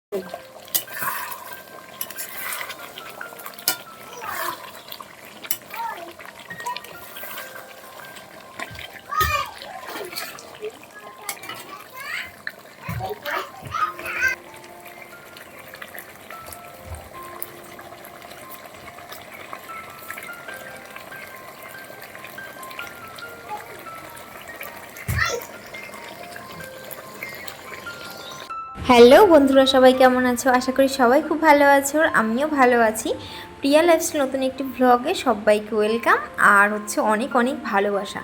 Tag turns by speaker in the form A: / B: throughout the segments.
A: Hello বন্ধুরা, সবাই কেমন আছো? আশা করি সবাই খুব ভালো আছো, আর আমিও ভালো আছি। প্রিয়া লাইফস্টাইল নতুন একটি ব্লগে সবাইকে ওয়েলকাম, আর হচ্ছে অনেক অনেক ভালোবাসা।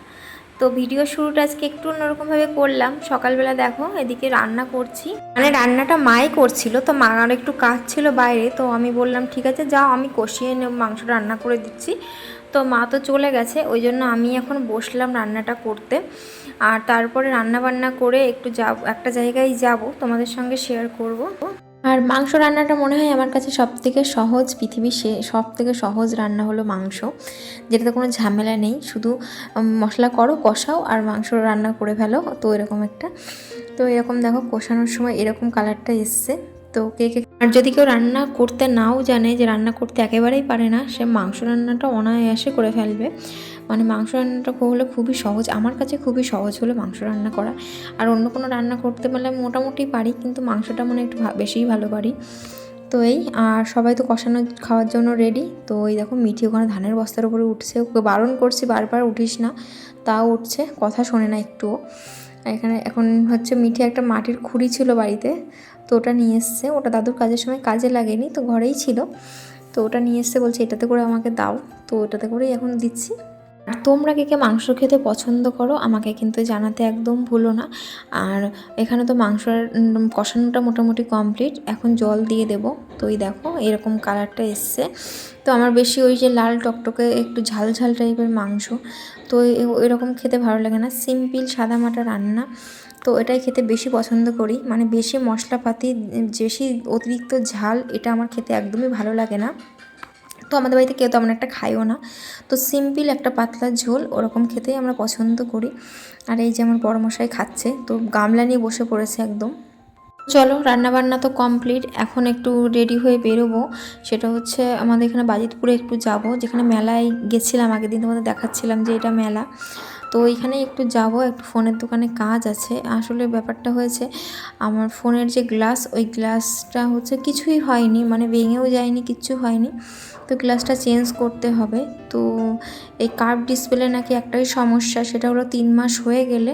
A: তো ভিডিও শুরুটা আজকে একটু অন্যরকমভাবে করলাম। সকালবেলা দেখো এদিকে রান্না করছি, মানে রান্নাটা মাই করছিল, তো মার একটু কাজ ছিল বাইরে, তো আমি বললাম ঠিক আছে যাও, আমি কষিয়ে মাংস রান্না করে দিচ্ছি। তো মা তো চলে গেছে, ওই জন্য আমি এখন বসলাম রান্নাটা করতে। আর তারপরে রান্না বান্না করে একটু যাব, একটা জায়গায় যাব, তোমাদের সঙ্গে শেয়ার করব। আর মাংস রান্নাটা মনে হয় আমার কাছে সবথেকে সহজ, পৃথিবীর সবথেকে সহজ রান্না হলো মাংস, যেটাতে কোনো ঝামেলা নেই, শুধু মশলা করো, কষাও আর মাংস রান্না করে ফেলো। তো এরকম একটা, তো এরকম দেখো কষানোর সময় এরকম কালারটা এসছে। তো কে কে, আর যদি কেউ রান্না করতে নাও জানে, যে রান্না করতে একেবারেই পারে না, সে মাংস রান্নাটা অনায়াসে করে ফেলবে। মানে মাংস রান্নাটা হলে খুবই সহজ, আমার কাছে খুবই সহজ হলো মাংস রান্না করা। আর অন্য কোনো রান্না করতে পারলে মোটামুটি পারি, কিন্তু মাংসটা মনে একটু বেশিই ভালো পারি। তো এই, আর সবাই তো কষানো খাওয়ার জন্য রেডি। তো এই দেখো মিঠি ওখানে ধানের বস্তার উপরে উঠছে, ওকে বারণ করছি বারবার উঠিস না, তাও উঠছে, কথা শোনে না একটুও। এখানে এখন হচ্ছে মিঠি একটা মাটির খুঁড়ি ছিল বাড়িতে, তো ওটা নিয়ে এসছে, ওটা দাদুর কাজের সময় কাজে লাগেনি, তো ঘরেই ছিল। তো ওটা নিয়ে এসছে, বলছে এটাতে করে আমাকে দাও, তো ওটাতে করেই এখন দিচ্ছি। আর তোমরা কে কে মাংস খেতে পছন্দ করো আমাকে কিন্তু জানাতে একদম ভুলো না। আর এখানে তো মাংসর কষানোটা মোটামুটি কমপ্লিট, এখন জল দিয়ে দেবো। তো এই দেখো এরকম কালারটা এসছে। তো আমার বেশি ওই যে লাল টকটকে একটু ঝাল ঝাল টাইপের মাংস, তো এরকম খেতে ভালো লাগে না, সিম্পল সাদামাটা রান্না, তো এটাই খেতে বেশি পছন্দ করি। মানে বেশি মশলাপাতি, বেশি অতিরিক্ত ঝাল, এটা আমার খেতে একদমই ভালো লাগে না। তো আমাদের বাড়িতে কেউ তেমন একটা খায়ও না, তো সিম্পল একটা পাতলা ঝোল ওরকম খেতেই আমরা পছন্দ করি। আর এই যে আমার বড় মশাই খাচ্ছে, তো গামলা নিয়ে বসে পড়েছে একদম। চলো রান্নাবান্না তো কমপ্লিট, এখন একটু রেডি হয়ে বেরোবো। সেটা হচ্ছে আমাদের এখানে বাজিতপুরে একটু যাব, যেখানে মেলায় গেছিলাম আগের দিন, তোমাদের দেখাচ্ছিলাম যে এটা মেলা। তো ওইখানে একটু যাব, একটু ফোনের দোকানে কাজ আছে। আসলে ব্যাপারটা হয়েছে, আমার ফোনের যে গ্লাস, ওই গ্লাসটা হচ্ছে কিছুই হয়নি, মানে ভেঙেও যায়নি, কিচ্ছু হয়নি, তো গ্লাসটা চেঞ্জ করতে হবে। তো এই কার্ভ ডিসপ্লে নাকি একটাই সমস্যা, সেটা হলো 3 মাস হয়ে গেলে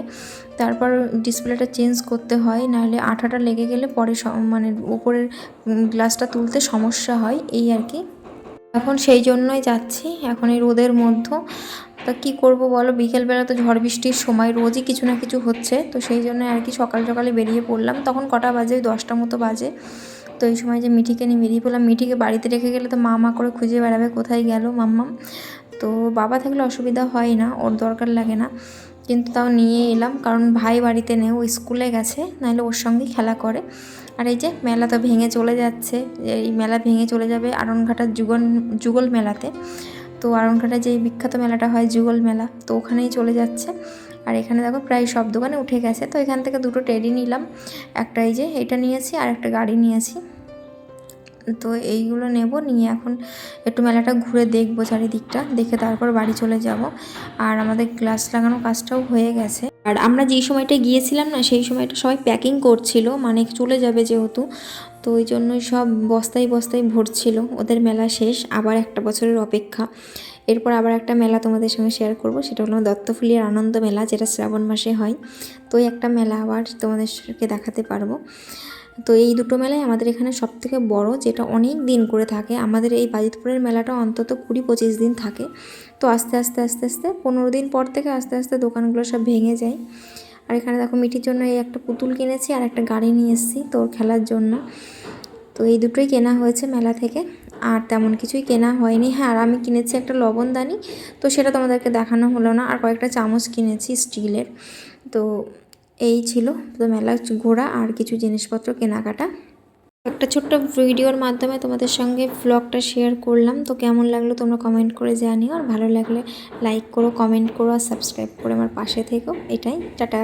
A: তারপর ডিসপ্লেটা চেঞ্জ করতে হয়, নাহলে আঠাটা লেগে গেলে পরে মানে উপরের গ্লাসটা তুলতে সমস্যা হয়, এই আর কি। এখন সেই জন্যই যাচ্ছি, এখন এই রোদের মধ্যে। তা কী করবো বলো, বিকেলবেলা তো ঝড় বৃষ্টির সময়, রোজই কিছু না কিছু হচ্ছে, তো সেই জন্য আর কি সকাল সকালে বেরিয়ে পড়লাম। তখন কটা বাজে, 10টা মতো বাজে। তো এই সময় যে মিঠিকে নিয়ে বেরিয়ে পড়লাম, মিঠিকে বাড়িতে রেখে গেলে তো মা করে খুঁজে বেড়াবে কোথায় গেল মাম্মাম। তো বাবা থাকলে অসুবিধা হয় না, ওর দরকার লাগে না, কিন্তু তাও নিয়ে এলাম, কারণ ভাই বাড়িতে নেই, ও স্কুলে গেছে, নাহলে ওর সঙ্গেই খেলা করে। আর এই যে মেলা তো ভেঙে চলে যাচ্ছে, এই মেলা ভেঙে চলে যাবে আড়নঘাটার যুগল মেলাতে। তো আড়নঘাটা যেই বিখ্যাত মেলাটা হয় যুগল মেলা, তো ওখানেই চলে যাচ্ছে। আর এখানে দেখো প্রায় সব দোকানে উঠে গেছে, তো এখান থেকে 2টো টেডি নিলাম, একটা এই যে এটা নিয়েছি, আর একটা গাড়ি নিয়েছি। তো এইগুলো নেব, নিয়ে এখন একটু মেলাটা ঘুরে দেখবো, চারিদিকটা দেখে তারপর বাড়ি চলে যাব। আর আমাদের গ্লাস লাগানো কাজটাও হয়ে গেছে। আর আমরা যেই সময়টা গিয়েছিলাম না, সেই সময়টা সবাই প্যাকিং করছিল, মানে চলে যাবে যেহেতু, তো ওই জন্যই সব বস্তায় বস্তায় ভরছিল। ওদের মেলা শেষ, আবার একটা বছরের অপেক্ষা, এরপর আবার একটা মেলা তোমাদের সঙ্গে শেয়ার করব, সেটা হলো দত্তফুলির আনন্দ মেলা, যেটা শ্রাবণ মাসে হয়। তো এই একটা মেলা আবার তোমাদেরকে দেখাতে পারবো। তো এই 2টো মেলাই আমাদের এখানে সবথেকে বড়, যেটা অনেক দিন করে থাকে। আমাদের এই বাজিতপুরের মেলাটা অন্তত 20-25 দিন থাকে। তো আস্তে আস্তে আস্তে আস্তে 15 দিন পর থেকে আস্তে আস্তে দোকানগুলো সব ভেঙে যায়। আর এখানে দেখো মিঠির জন্য এই একটা পুতুল কিনেছি, আর একটা গাড়ি নিয়ে এসেছি তোর খেলার জন্য। তো এই দুটোই কেনা হয়েছে মেলা থেকে, আর তেমন কিছুই কেনা হয়নি। হ্যাঁ, আর আমি কিনেছি একটা লবণদানি, তো সেটা তোমাদেরকে দেখানো হলো না। আর কয়েকটা চামচ কিনেছি স্টিলের। তো এই ছিল তো মেলা ঘোরা আর কিছু জিনিসপত্র কেনাকাটা। একটা ছোট্ট ভিডিওর মাধ্যমে তোমাদের সঙ্গে ব্লগটা শেয়ার করলাম। তো কেমন লাগলো তোমরা কমেন্ট করে জানিও, আর ভালো লাগলে লাইক করো, কমেন্ট করো, আর সাবস্ক্রাইব করে আমার পাশে থেকো। এটাই, টাটা।